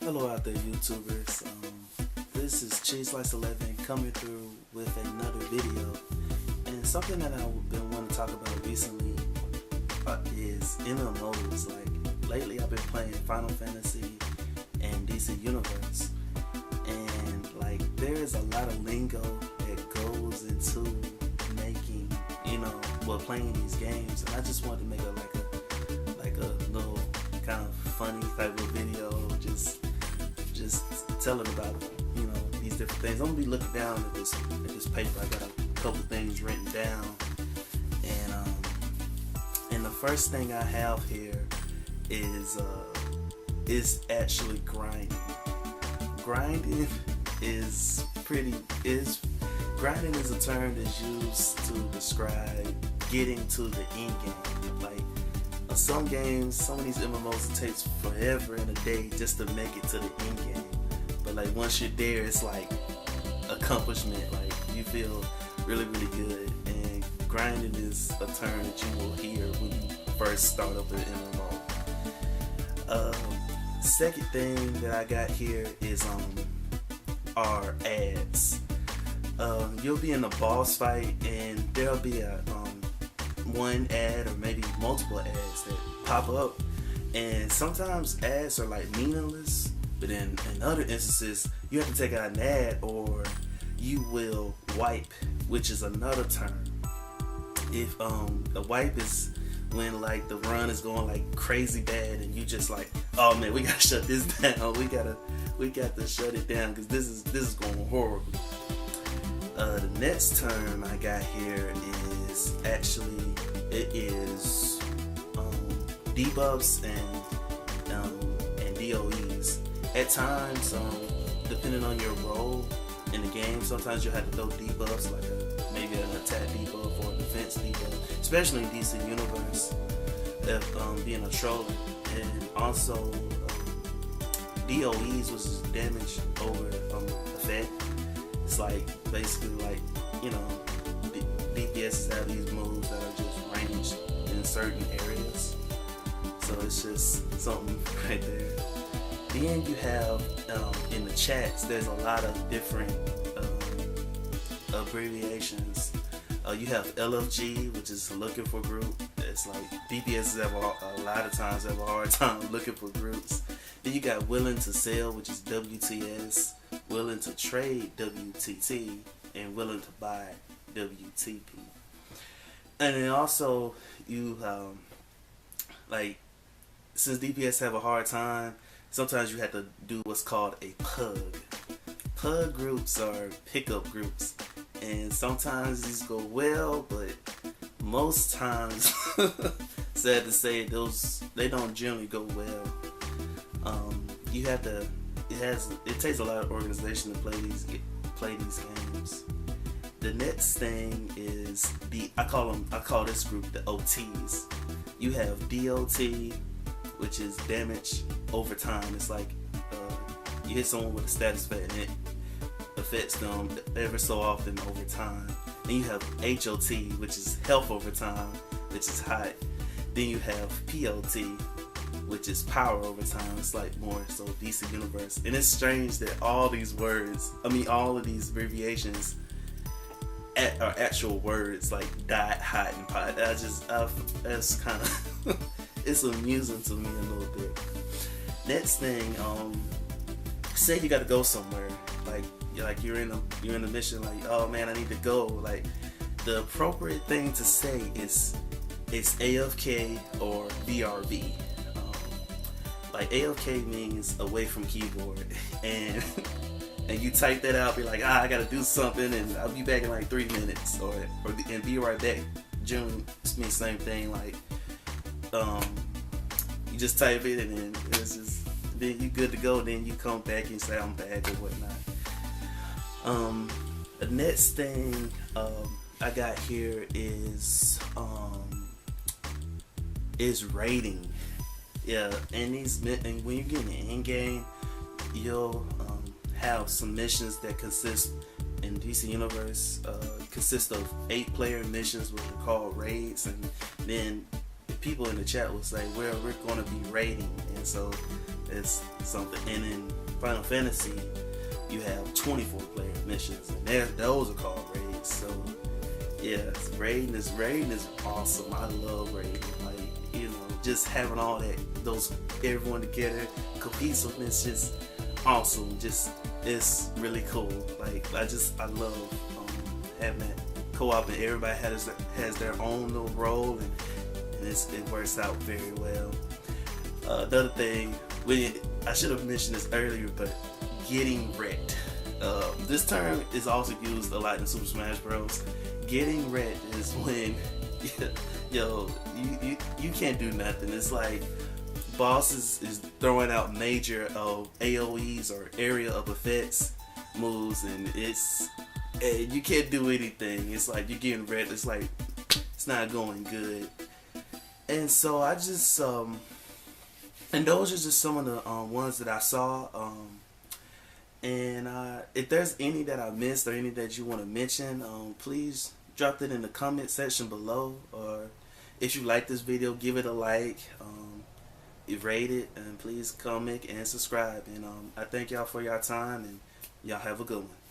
Hello out there, YouTubers. This is Cheese Slice 11 coming through with another video. And something that I've been wanting to talk about recently is MMOs. Like lately, I've been playing Final Fantasy and DC Universe, and like there is a lot of lingo that goes into making, playing these games. And I just wanted to make a little kind of funny type of video, just telling about these different things. I'm gonna be looking down at this paper. I got a couple things written down, and the first thing I have here is actually grinding. Grinding is grinding is a term that's used to describe getting to the end game. Like some games, some of these MMOs, it takes forever and a day just to make it to the end game. But like once you're there, it's like accomplishment. Like you feel really, really good. And grinding is a term that you will hear when you first start up an MMO. Second thing that I got here is are ads. You'll be in a boss fight and there'll be a one ad or maybe multiple ads that pop up, and sometimes ads are like meaningless, but in other instances you have to take out an ad or you will wipe, which is another term. If the wipe is when like the run is going like crazy bad and you just like, oh man, we gotta shut this down, we got to shut it down because this is going horribly. The next term I got here is actually debuffs and DOEs. At times, depending on your role in the game, sometimes you'll have to throw debuffs like maybe an attack debuff or a defense debuff, especially in DC Universe, being a troll, and also DOEs, which is damage over effect. It's like basically like DPSs have these moves that are just ranged in certain areas, so it's just something right there. Then you have in the chats, there's a lot of different abbreviations. You have LFG, which is looking for group. It's like DPSs have a lot of times have a hard time looking for groups. Then you got willing to sell, which is WTS, willing to trade, WTT, and willing to buy, WTP. And then also you like, since DPS have a hard time, sometimes you have to do what's called a pug. Pug groups are pickup groups, and sometimes these go well, but most times, sad to say, they don't generally go well. You have to. It takes a lot of organization to play these games. The next thing is I call this group the OTs. You have DOT, which is damage over time. It's like you hit someone with a status effect and it affects them ever so often over time. Then you have HOT, which is health over time, which is hot. Then you have POT, which is power over time. It's like more so DC Universe. And it's strange that all these words, all of these abbreviations are actual words like dot, hot, and pot. That's kind of, it's amusing to me a little bit. Next thing, say you got to go somewhere, like you're in a mission, like, oh man, I need to go. Like the appropriate thing to say is AFK or BRB. Like AFK means away from keyboard, and you type that out, be like, I gotta do something, and I'll be back in like 3 minutes, and be right back. Generally means the same thing. Like you just type it, and then it's just, then you good to go. Then you come back and say I'm back or whatnot. The next thing I got here is rating. Yeah, and when you get in the end game, you'll have some missions that consist in DC Universe consist of 8-player missions, which are called raids, and then people in the chat will say, well, we're going to be raiding, and so it's something. And in Final Fantasy, you have 24 player missions, and those are called raids. So yeah, raiding is awesome. I love raiding. Like, you know, just having all those everyone together, cohesiveness, just awesome. Just it's really cool. Like I love having that co-op, and everybody has their own little role, and it works out very well. Another thing, I should have mentioned this earlier, but getting wrecked. This term is also used a lot in Super Smash Bros. Getting wrecked is when you can't do nothing. It's like bosses is throwing out major AoEs or area of effects moves, and you can't do anything. It's like you're getting wrecked. It's like it's not going good. And so I just and those are just some of the ones that I saw. And if there's any that I missed or any that you want to mention, please drop it in the comment section below. Or if you like this video, give it a like, rate it, and please comment and subscribe. And I thank y'all for your time, and y'all have a good one.